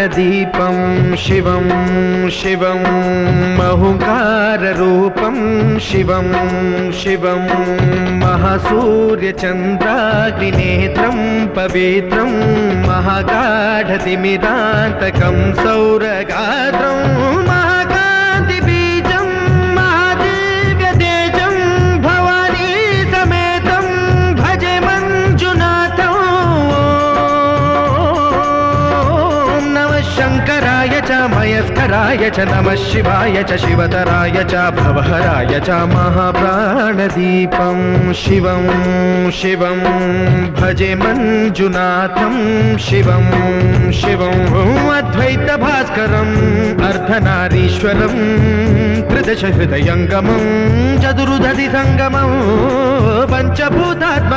प्राणदीपं शिवं शिवं महुकाररूपं शिवं शिवं महासूर्यचन्द्राग्निनेत्रं पवित्रं महागाढतिमिरान्तकं सौरगात्रं महाकान्तिबीजं महादिव्यतेजं भवानी समेतं भजे मञ्जुनाथं। शङ्कराय च मयस्कराय च नमः शिवाय च शिवतराय च भवहराय च महाप्राणदीपं शिवं शिवं भजे मञ्जुनाथं शिवं शिवं अद्वैतभास्करम् अर्धनारीश्वरं त्रिदशहृदयङ्गमं चतुर्दधिसङ्गमं पञ्चभूतात्मकं